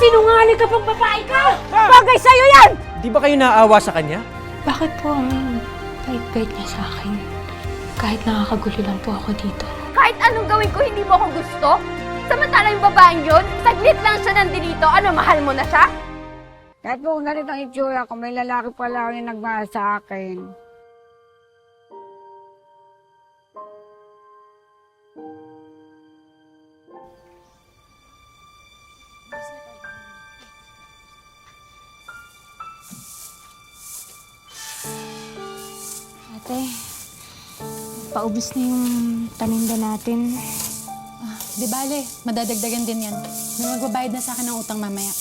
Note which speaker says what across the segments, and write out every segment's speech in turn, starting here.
Speaker 1: Sinungaling ka pang babae ka! Bagay sa'yo yan!
Speaker 2: Di ba kayo naaawa sa kanya?
Speaker 3: Bakit po ang bait-bait niya sa akin? Kahit nakakagulo lang po ako dito.
Speaker 4: Kahit anong gawin ko, hindi mo ako gusto? Samantalang yung babaeng yun, saglit lang siya nandito. Ano, mahal mo na siya?
Speaker 1: Kahit po kung ganito ang itsura ko, may lalaki pala yung nagmahal sa akin.
Speaker 3: Ate, paubos na yung paninda natin.
Speaker 5: Di bale, madadagdagan din yan. May magbabayad na sa akin ng utang mamaya.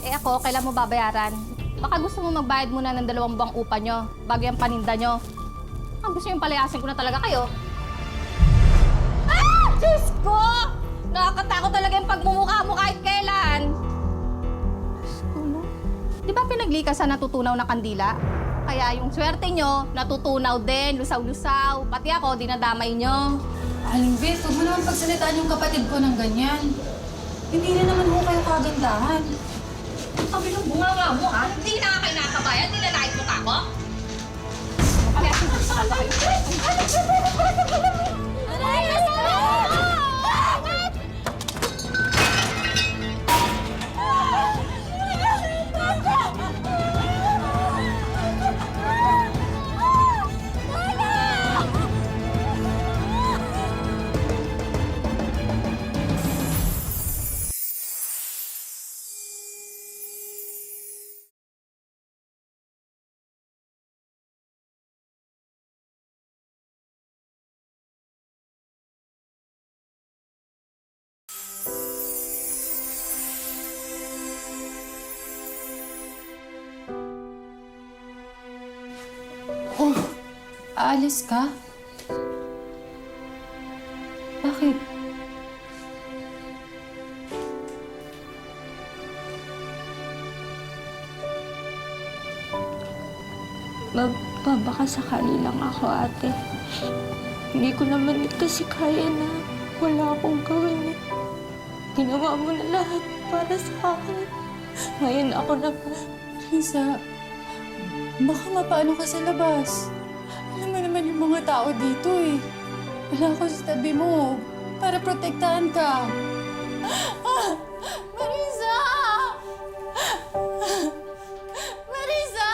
Speaker 4: Eh ako, kailan mo babayaran? Baka gusto mo magbayad muna ng 2 buwang upa nyo, bago yung paninda nyo. Ang gusto yung palayasin ko na talaga kayo. Ah! Diyos ko! Nakakatakot talaga yung pagmumukha mo kahit kailan. Di ba pinaglikasan natutunaw na kandila? Kaya yung swerte nyo, natutunaw din, lusaw-lusaw. Pati ako, dinadamay nyo.
Speaker 5: Aling Beth, huwag mo naman pagsalitaan yung kapatid ko ng ganyan. Hindi na naman ho kayo kagandahan.
Speaker 4: Sabi ng bunganga mo, ha? Hindi na kayo nakakabayan, nilalait mo ka ako? Kaya sinasakal na kayo.
Speaker 5: Oh, aalis ka? Bakit?
Speaker 3: Baka sakali lang ako, ate. Hindi ko naman kasi kaya na wala akong gawin. Ginawa mo na lahat para sa akin. Ngayon ako naman.
Speaker 5: Lisa, baka mapaano ka sa labas. Alam mo naman yung mga tao dito eh. Wala ako sa tabi mo para protektahan ka. Ah! Marisa! Marisa!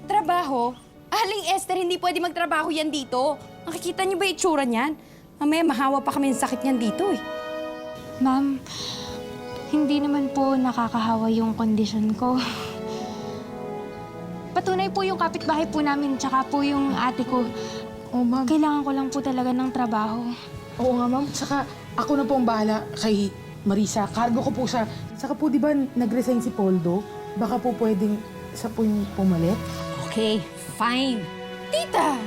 Speaker 6: Trabaho? Aling Esther, hindi pwede magtrabaho yan dito. Nakikita niyo ba yung itsura niyan? Mamaya mahawa pa kami ng sakit niyan dito eh.
Speaker 3: Ma'am, hindi naman po nakakahawa yung kondisyon ko. Patunay po yung kapitbahay po namin, tsaka po yung ate ko.
Speaker 7: Oh, ma'am.
Speaker 3: Kailangan ko lang po talaga ng trabaho.
Speaker 7: Oo nga, ma'am. Saka ako na po ang bahala kay Marisa. Cargo ko po siya. Saka po, di ba, nag-resign si Poldo? Baka po pwedeng sa po yung pumalit?
Speaker 8: Okay, fine.
Speaker 6: Tita!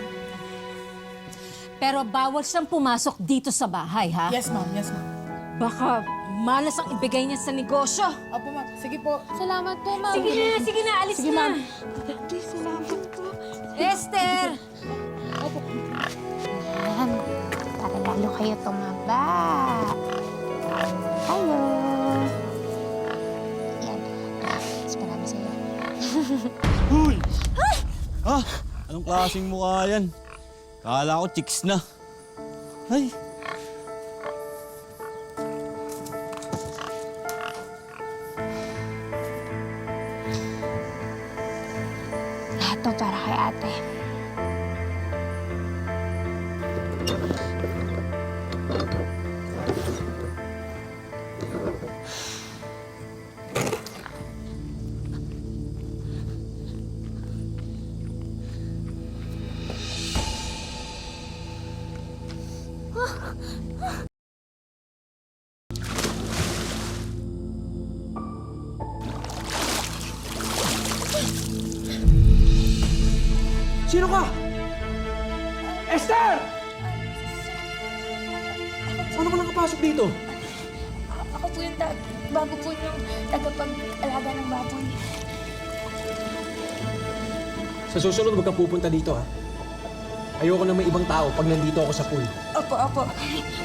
Speaker 8: Pero bawal siyang pumasok dito sa bahay, ha?
Speaker 7: Yes, ma'am. Yes, ma'am.
Speaker 8: Baka malas ang ibigay niya sa negosyo.
Speaker 7: Opo, ma'am. Sige po.
Speaker 3: Salamat po, ma'am.
Speaker 8: Sige na, alis
Speaker 7: Sige,
Speaker 8: na.
Speaker 7: ma'am.
Speaker 3: Salamat po.
Speaker 8: Esther!
Speaker 3: Yan. Para lalo kayo tumaba. Hello. Yan. Mas marami sa'yo.
Speaker 9: Huy! Ah! Anong klaseng mukha yan? Kala ko chicks na. Ay!
Speaker 3: Lahat to para kay ate.
Speaker 2: Sino ka? Esther! Paano ka nakapasok dito?
Speaker 3: Ako po yung bago po yung tagapag-alaga ng baboy.
Speaker 2: Sa susunod, huwag kang pupunta dito, ha? Ayoko na may ibang tao pag nandito ako sa pool.
Speaker 3: Opo, opo.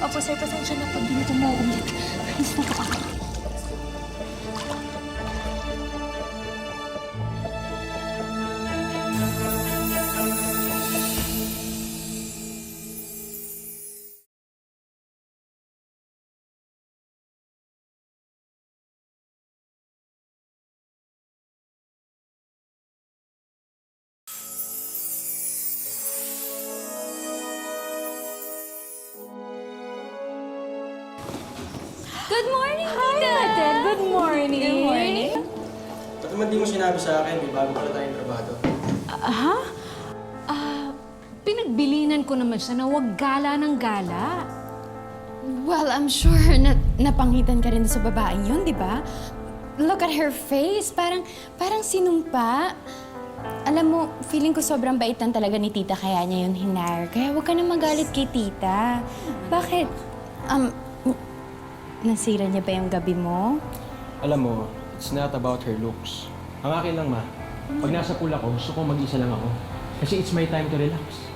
Speaker 3: Opo, sir, pasensya na pag di na umuulit. Alis na po.
Speaker 6: Good morning, Tita!
Speaker 3: Good morning.
Speaker 6: Good morning.
Speaker 2: Ba't naman di mo sinabi sa akin, may bago pala tayong trabaho.
Speaker 8: Pinagbilinan ko naman siya na huwag gala ng gala.
Speaker 6: Well, I'm sure na napanghitan ka rin sa babaeng yun, di ba? Look at her face. Parang sinumpa. Alam mo, feeling ko sobrang bait lang talaga ni Tita kaya niya yun hinar. Kaya huwag ka na magalit kay Tita. Bakit? Nasira niya ba yung gabi mo?
Speaker 2: Alam mo, it's not about her looks. Ang akin lang, Ma. Pag nasa pool ako, gusto ko mag-isa lang ako. Kasi it's my time to relax.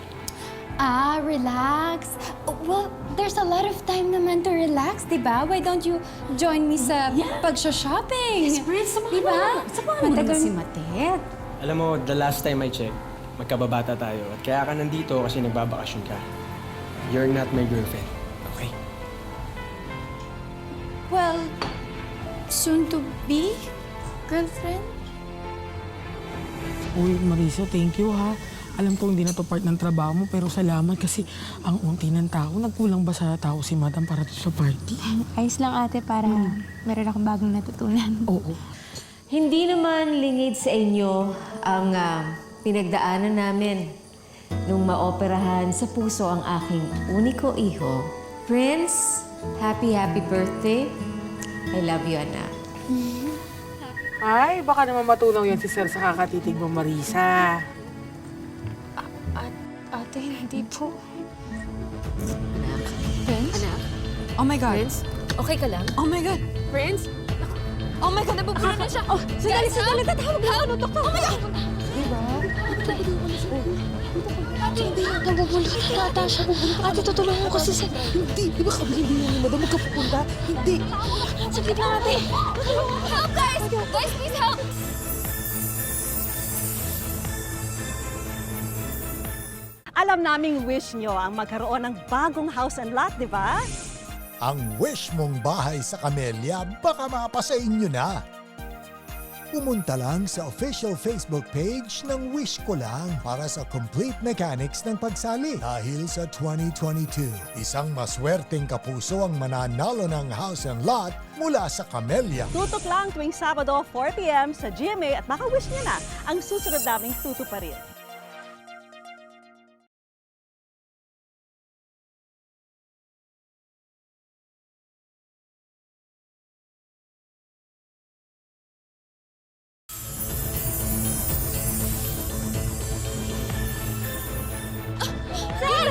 Speaker 6: Relax. Well, there's a lot of time naman to relax, di ba? Why don't you join me sa pag-shopping?
Speaker 8: Yes, Prince, samahan
Speaker 6: Diba?
Speaker 8: mo naman si Matet.
Speaker 2: Alam mo, the last time I checked, magkababata tayo. At kaya ka nandito kasi nagbabakasyon ka. You're not my girlfriend. Okay?
Speaker 6: Well, soon to be girlfriend?
Speaker 7: Uy, Marisa, thank you ha. Alam ko hindi na to part ng trabaho mo, pero salamat kasi ang unti ng tao. Nagkulang ba sa tao si Madam para to sa party?
Speaker 3: Ayos lang ate para meron akong bagong natutunan.
Speaker 7: Oo.
Speaker 10: Hindi naman lingid sa inyo ang pinagdaanan namin nung maoperahan sa puso ang aking uniko iho. Prince, happy birthday. I love you, anak.
Speaker 7: Ay, baka naman matunaw yan si Sir sa kakatitig mo, Marisa.
Speaker 3: Ate, hindi po.
Speaker 6: Prince?
Speaker 10: Anak,
Speaker 6: Oh my God.
Speaker 10: Prince, okay ka lang?
Speaker 6: Oh my God.
Speaker 10: Prince?
Speaker 6: Oh my God, nabubula na siya. Oh, sandali, tatawag na ako ng doktor. Oh my God!
Speaker 3: Hindi, nabubulot na ata siya. Ate, tutulungan ko si Sir.
Speaker 7: Hindi, di ba kami hindi ni Madam magkapupunta? Hindi.
Speaker 3: Saglit lang ate.
Speaker 6: Help, guys! Guys, please help!
Speaker 11: Alam naming wish nyo ang magkaroon ng bagong house and lot, di ba?
Speaker 12: Ang wish mong bahay sa Camellia baka mapasa inyo na. Pumunta lang sa official Facebook page ng Wish Ko Lang para sa complete mechanics ng pagsali. Dahil sa 2022, isang maswerteng kapuso ang mananalo ng house and lot mula sa Camellia.
Speaker 11: Tutok lang tuwing Sabado, 4 p.m. sa GMA at baka wish nyo na ang susunod naming tutuparin.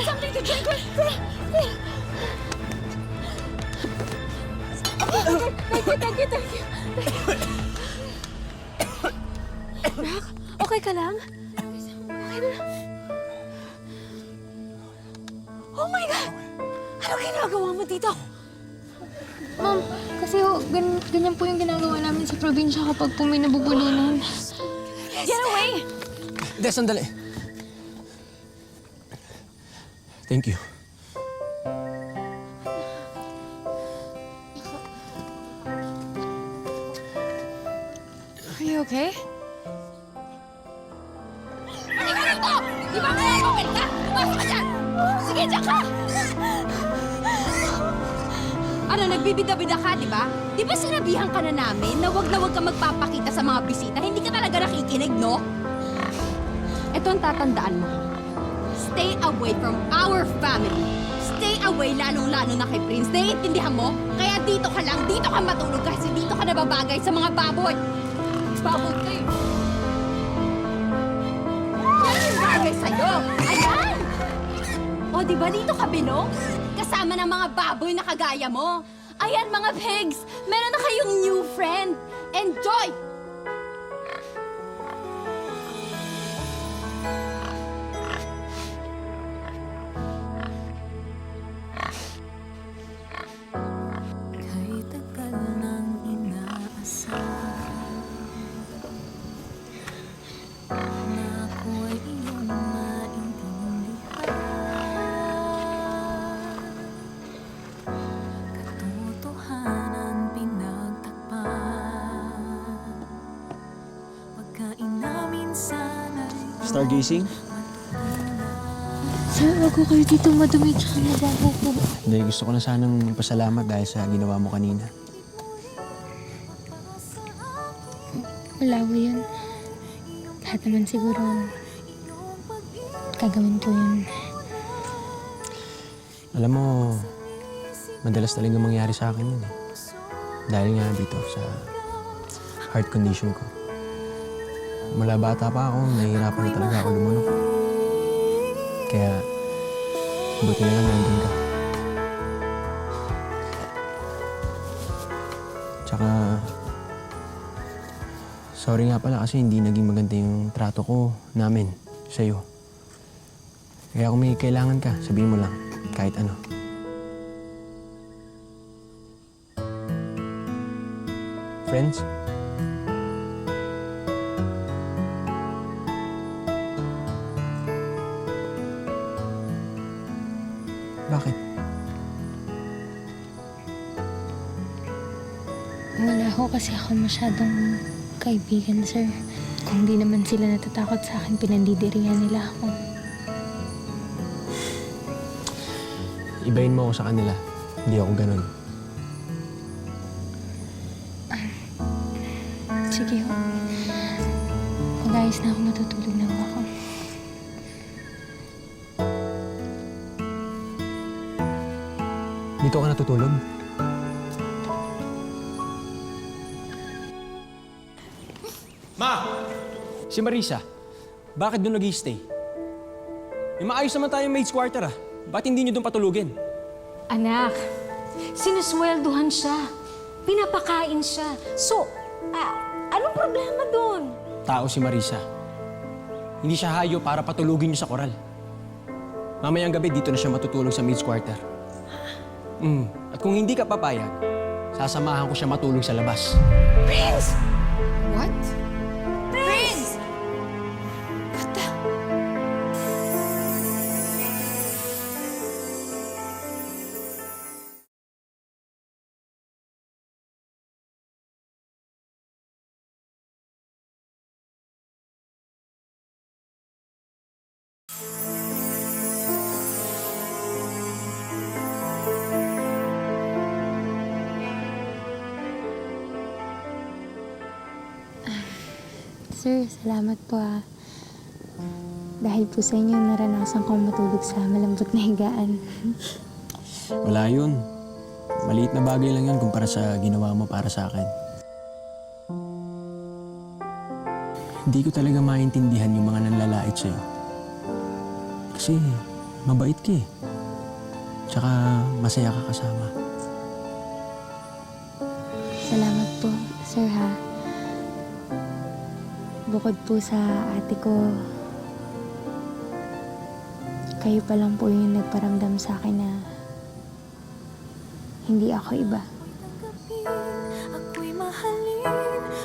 Speaker 6: Something to drink. Thank you. Okay ka lang? Okay na. Oh my God! Ano ginagawa mo dito?
Speaker 3: Ma'am, kasi ganyan po yung ginagawa namin sa probinsya kapag po may nabubulunan.
Speaker 6: Get away!
Speaker 2: Hindi, sandali. Thank you.
Speaker 3: Are you okay?
Speaker 6: Ano ka rito? Di ba kaya open ka? Pumasok ka dyan! Sige, dyan ka! Ano, nagbibida-bida ka, di ba? Di ba sinabihan ka na namin na wag ka magpapakita sa mga bisita? Hindi ka talaga nakikinig, no? Ito ang tatandaan mo. Stay away from our family. Stay away lalong-lalo na kay Prince. Naiintindihan mo? Kaya dito ka lang, dito ka matulog kasi dito ka nababagay sa mga baboy. Baboy kayo. Yan yung bagay sa'yo. Ayan! O, di ba dito ka binong? Kasama ng mga baboy na kagaya mo. Ayan, mga pigs! Meron na kayong new friend. Enjoy!
Speaker 9: Stargazing?
Speaker 3: Sir, wag ko kayo dito madumi tsaka mabaho po.
Speaker 2: Hindi, gusto ko na sanang pasalamat dahil sa ginawa mo kanina.
Speaker 3: Wala po yun. Lahat naman siguro gagawin ko yun.
Speaker 2: Alam mo, madalas talaga mangyari sa akin yun eh. Dahil nga dito sa heart condition ko. Mula bata pa ako, nahihirapan na talaga ako lumunok. Kaya, buti na lang nandun ka. Tsaka, sorry nga pala kasi hindi naging maganda yung trato ko namin sa'yo. Kaya kung may kailangan ka, sabihin mo lang, kahit ano. Friends? Bakit?
Speaker 3: Wala ho kasi ako masyadong kaibigan, sir. Kung di naman sila natatakot sa akin, pinandidirihan nila ako.
Speaker 2: Ibahin mo ako sa kanila. Hindi ako ganun.
Speaker 3: Sige ho. Mag-ayos na ako, matutulog na ako.
Speaker 2: Dito ka natutulog? Ma! Si Marisa, bakit doon nag-i-stay? Eh, maayos naman tayong maid's quarter ah. Ba't hindi niyo doon patulugin?
Speaker 8: Anak, sinuswelduhan siya. Pinapakain siya. So, anong problema doon?
Speaker 2: Tao si Marisa. Hindi siya hayo para patulugin niyo sa koral. Mamayang gabi dito na siya matutulog sa maid's quarter. At kung hindi ka papayag, sasamahan ko siya matulog sa labas.
Speaker 8: Prince!
Speaker 6: What?
Speaker 8: Prince!
Speaker 6: What the?
Speaker 3: Sir, salamat po ah. Dahil po sa inyo, naranasan kong matulog sa malambot na higaan.
Speaker 2: Wala yun. Maliit na bagay lang yun kumpara sa ginawa mo para sa akin. Hindi ko talaga maintindihan yung mga nanlalait sa'yo. Kasi mabait ka eh. Tsaka masaya ka kasama.
Speaker 3: Salamat po, sir ha. Bukod po sa ate ko, kayo pa lang po yung nagparamdam sa akin na hindi ako iba.
Speaker 13: Ako'y mahalin,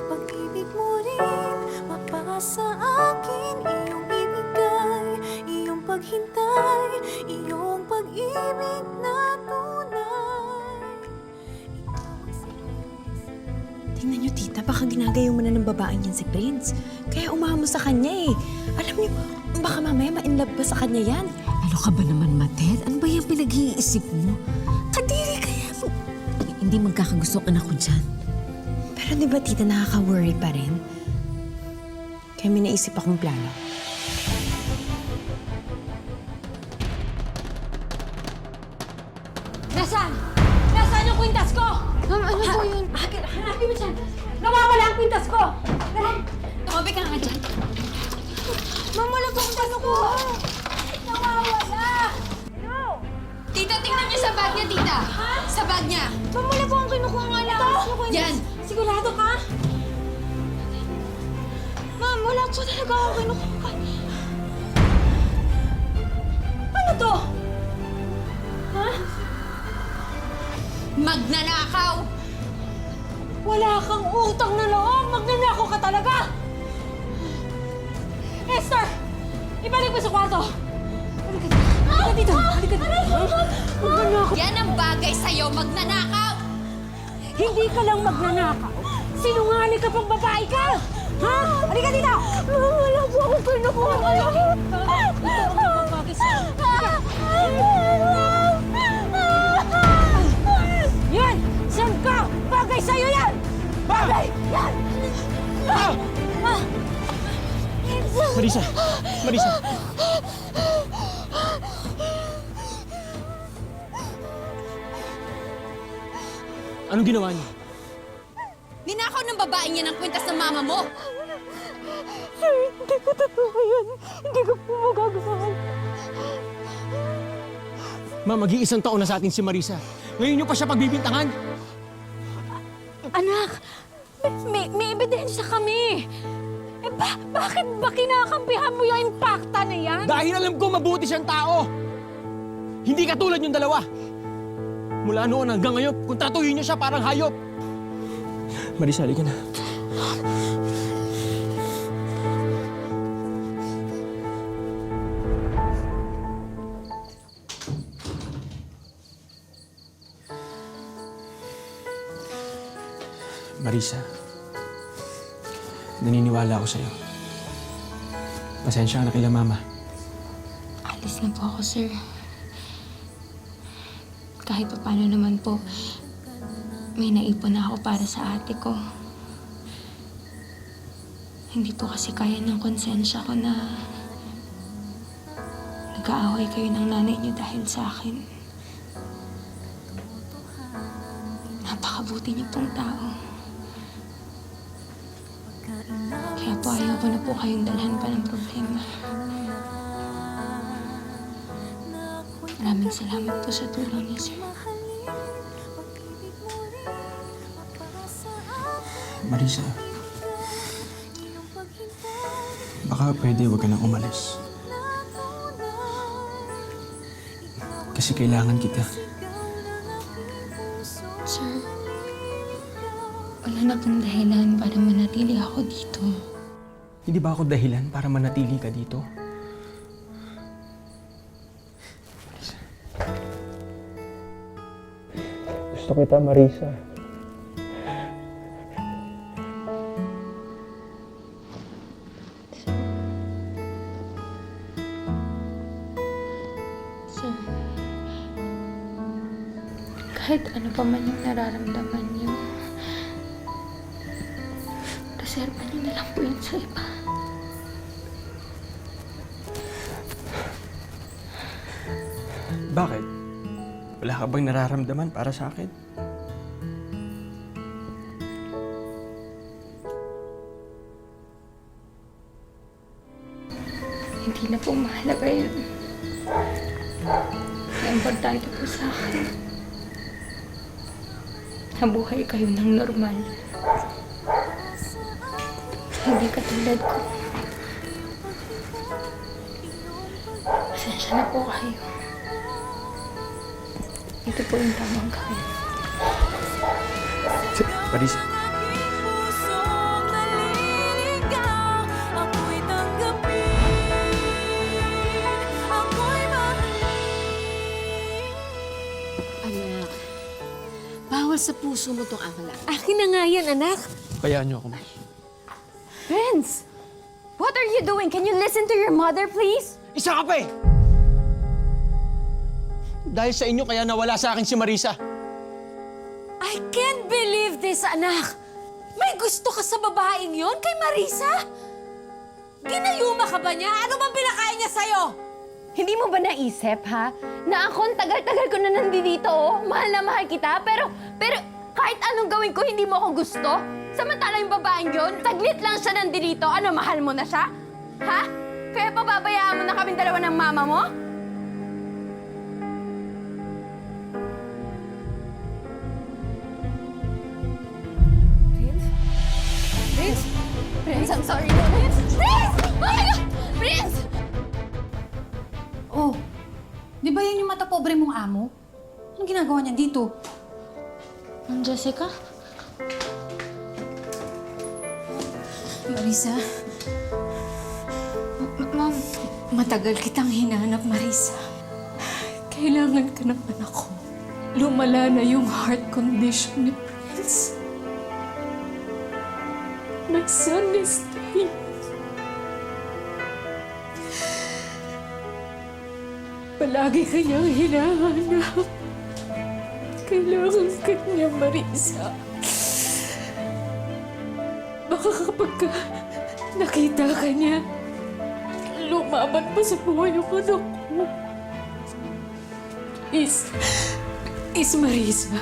Speaker 13: pag-ibig mo rin, mapasa akin, iyong ibigay, iyong paghintay, iyong pag-ibig na tunay.
Speaker 6: Tingnan niyo, tita, baka ginagayo mo na ng babaeng yan si Prince. Kaya umahamo sa kanya eh. Alam niyo, baka mamaya ma-inlove pa sa kanya yan.
Speaker 8: Ano ka ba naman, Matet? Ano ba yung pinag-iisip mo?
Speaker 6: Kadiri kaya mo.
Speaker 8: Hindi magkakagustuhan ako dyan.
Speaker 6: Pero di ba, tita, nakaka-worry pa rin? Kaya may naisip akong plano.
Speaker 8: Nasaan? Nasaan yung kwintas ko?
Speaker 3: Ma'am, ano po yun?
Speaker 8: Hanapin mo dyan. Nawawala ang kwintas ko. Dali.
Speaker 6: Tumabi ka nga dyan.
Speaker 8: Ma'am, wala po kwintas ko. Nawawala.
Speaker 6: Tita, tingnan niyo sa bag niya, tita. Sa bag niya.
Speaker 8: Ma'am, wala po ang kinukuha nga lang.
Speaker 6: Yan.
Speaker 8: Sigurado ka? Ma'am, wala po talaga ako kinukuha. Ano to? Ha?
Speaker 6: Magnanakaw.
Speaker 8: Wala kang utang na loob! Magnanakaw ka talaga! Esther! Ibalik mo sa kwarto! Halika dito! Halika dito! Halika dito! Magnanakaw!
Speaker 6: Yan ang bagay sa'yo, magnanakaw.
Speaker 8: Hindi ka lang magnanakaw! Sinungaling ka pang babae ka! Ha? Halika dito! Wala po akong kinukuha kayo. Ito ang bagay sa'yo. Yan! Saan ka? Bagay sa'yo yan! Bagay! Yan!
Speaker 2: Marisa! Marisa! Anong ginawa niyo?
Speaker 6: Ninakaw ng babaeng yan ang kwintas ng mama mo!
Speaker 8: Sir, hindi ko totoo yan. Hindi ko po magagawa.
Speaker 2: Ma, mag-iisang taon na sa atin si Marisa. Ngayon niyo pa siya pagbibintangan.
Speaker 8: Anak, may ebidensya kami. Eh, bakit ba kinakampihan mo yung impacta na yan?
Speaker 2: Dahil alam ko mabuti siyang tao. Hindi katulad yung dalawa. Mula noon hanggang ngayon, kontratuhin niyo siya parang hayop. Marisa, halika na. Marisa, naniniwala ako sa'yo. Pasensya ka na kila Mama.
Speaker 3: Alis na po ako, sir. Kahit pa paano naman po, may naipon na ako para sa ate ko. Hindi po kasi kaya ng konsensya ko na nag-aaway kayo ng nanay niyo dahil sa akin. Napakabuti niyo pong tao. Kaya po ayaw ko na po kayong dalhan pa ng problema. Maraming salamat po sa tulong niyo, sir.
Speaker 2: Marisa, baka pwede huwag ka nang umalis. Kasi kailangan kita.
Speaker 3: Sir, wala na pong dahilan para manatili ako dito.
Speaker 2: Hindi ba ako dahilan para manatili ka dito? Marisa. Gusto kita, Marisa.
Speaker 3: Sir, kahit ano pa man yung nararamdaman niyo, reserva niyo na lang po yun sa iba.
Speaker 2: Bakit? Wala ka bang nararamdaman para sa akin?
Speaker 3: Hindi na po mahalaga yun. Ang importante po sa akin, nabuhay kayo ng normal. Hindi katulad ko. Pasensya na po kayo. Ito po yung tamang gawin.
Speaker 2: Marisa.
Speaker 10: Anak, bawal sa puso mo tong akala. Akin na nga yan, anak.
Speaker 2: Kayaan niyo ako, Ma.
Speaker 6: Prince! What are you doing? Can you listen to your mother, please?
Speaker 2: Isa ka pa eh! Dahil sa inyo kaya nawala sa akin si Marisa.
Speaker 6: I can't believe this, anak! May gusto ka sa babaeng yon kay Marisa? Ginayuma ka ba niya? Ano bang pinakain niya sa'yo?
Speaker 3: Hindi mo ba naisip, ha? Na ako, tagal-tagal ko na nandito, oh. Mahal na mahal kita, pero kahit anong gawin ko, hindi mo ako gusto? Samantala yung babaeng yun, saglit lang siya nandito. Ano, mahal mo na siya? Ha? Kaya pababayaan mo na kaming dalawa ng mama mo? Prince, I'm sorry. Prince! Oh my God! Prince!
Speaker 5: Oh, di ba yun yung mata pobre mong amo? Anong ginagawa niya dito?
Speaker 3: Ma'am Jessica?
Speaker 5: Marisa,
Speaker 3: Ma'am,
Speaker 5: matagal kitang hinanap, Marisa.
Speaker 3: kailangan ka naman ako. Lumala na yung heart condition ni Prince. son is dying. Palagi kanyang hinahanap. Kailangan kanya, Marisa. Baka kapag nakita ka niya, lumaban pa sa buhay yung anak ko. Is Marisa,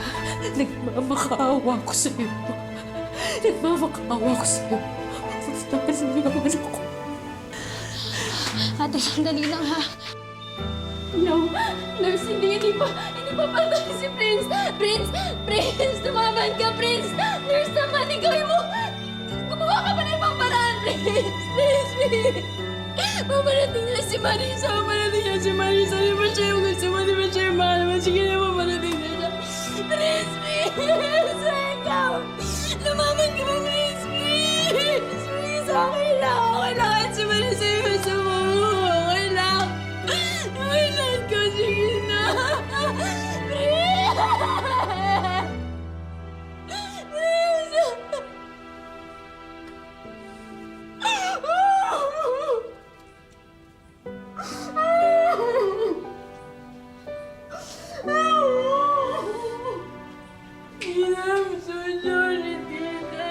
Speaker 3: nagmamakaawa ko sa'yo. Nagmamakaawa ko sa'yo. Gustahan mo yung anak ko.
Speaker 4: Ate, sandali lang ha.
Speaker 3: No, nurse, hindi pa patay si Prince. Prince, tumaban ka, Prince. Nurse naman, ikaw mo. Gumawa ka pa ng ibang paraan, please. Mamarating niya si Marisa. Di ba siya yung gusto mo? Di ba siya yung mahal mo? Sige na, mamarating niya siya. Please. Ikaw. Lumaban ka ba, please? Okay lang. Si Marisa yung gusto mo. Okay lang ko. Sige na. I'm so sorry, Tita.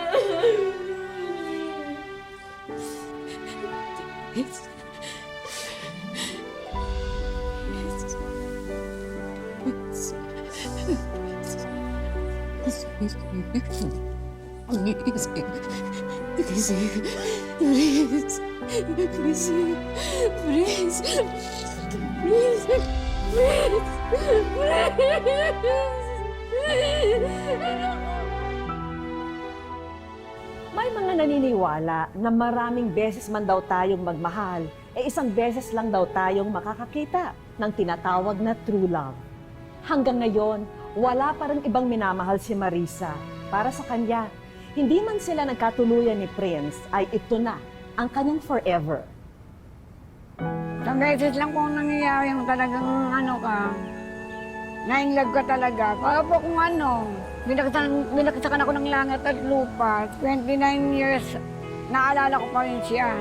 Speaker 11: May mga naniniwala na maraming beses man daw tayong magmahal, isang beses lang daw tayong makakakita ng tinatawag na true love. Hanggang ngayon, wala pa rin ibang minamahal si Marisa. Para sa kanya, hindi man sila nagkatuluyan ni Prince, ay ito na ang kanyang forever.
Speaker 1: Isang beses lang kung nangyayari yung talagang na-in-love ka talaga. Kaya po kung binaksakan ako ng langit at lupa. 29 years, naalala ko pa rin siya.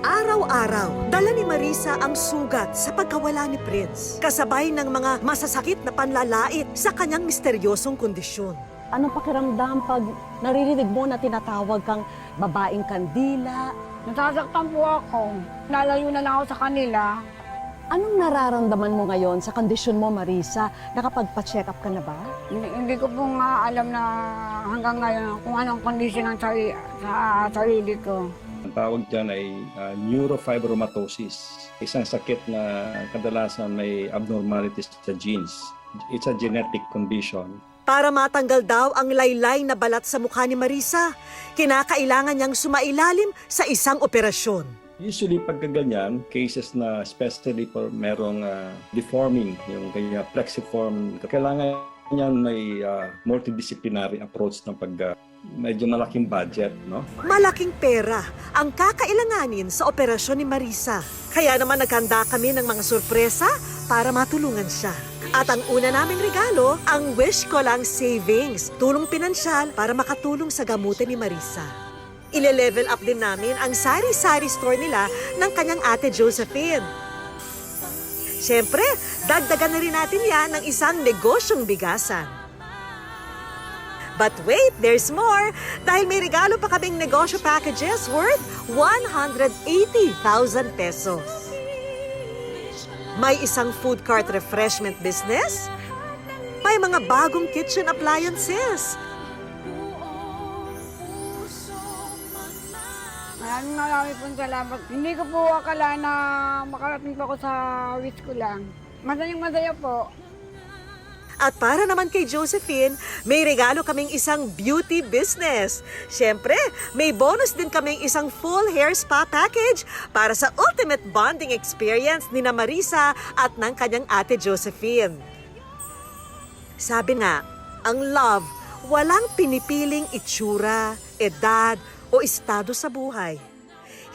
Speaker 11: Araw-araw, dala ni Marisa ang sugat sa pagkawala ni Prince, kasabay ng mga masasakit na panlalait sa kanyang misteryosong kondisyon. Anong pakiramdam pag naririnig mo na tinatawag kang babaeng kandila?
Speaker 1: Nasasaktan po ako. Nalayo na lang ako sa kanila.
Speaker 11: Anong nararamdaman mo ngayon sa kondisyon mo, Marisa? Nakapagpa-check up ka na ba?
Speaker 1: Hindi ko po nga alam na hanggang ngayon kung anong kondisyon ng sa sarili ko.
Speaker 14: Ang tawag dyan ay neurofibromatosis. Isang sakit na kadalasan may abnormalities sa genes. It's a genetic condition.
Speaker 11: Para matanggal daw ang laylay na balat sa mukha ni Marisa, kinakailangan niyang sumailalim sa isang operasyon.
Speaker 14: Usually pagkaganyan, cases na especially for merong deforming, yung kanya plexiform, kailangan niyan may multidisciplinary approach ng medyo malaking budget, no?
Speaker 11: Malaking pera ang kakailanganin sa operasyon ni Marisa. Kaya naman naghanda kami ng mga sorpresa para matulungan siya. At ang una naming regalo, ang Wish Ko Lang Savings, tulong pinansyal para makatulong sa gamutin ni Marisa. Ile-level up din namin ang sari-sari store nila ng kanyang ate Josephine. Siyempre, dagdagan na rin natin yan ng isang negosyong bigasan. But wait, there's more! Dahil may regalo pa kaming negosyo packages worth 180,000 pesos. May isang food cart refreshment business. May mga bagong kitchen appliances.
Speaker 1: Marami pong salamat. Hindi ko po akala na makarating po ako sa wish ko lang. Masayang-masaya po.
Speaker 11: At para naman kay Josephine, may regalo kaming isang beauty business. Siyempre, may bonus din kaming isang full hair spa package para sa ultimate bonding experience ni na Marisa at ng kanyang ate Josephine. Sabi nga, ang love, walang pinipiling itsura, edad o estado sa buhay.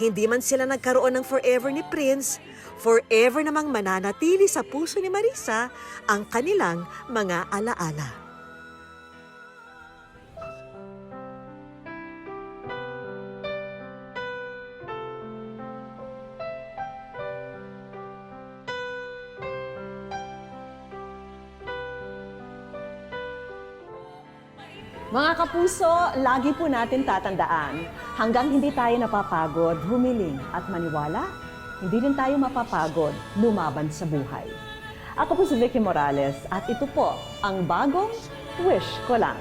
Speaker 11: Hindi man sila nagkaroon ng forever ni Prince, forever namang mananatili sa puso ni Marisa ang kanilang mga alaala. Mga kapuso, lagi po natin tatandaan, hanggang hindi tayo napapagod, humiling at maniwala, hindi rin tayo mapapagod lumaban sa buhay. Ako po si Vicky Morales at ito po ang bagong Wish Ko Lang.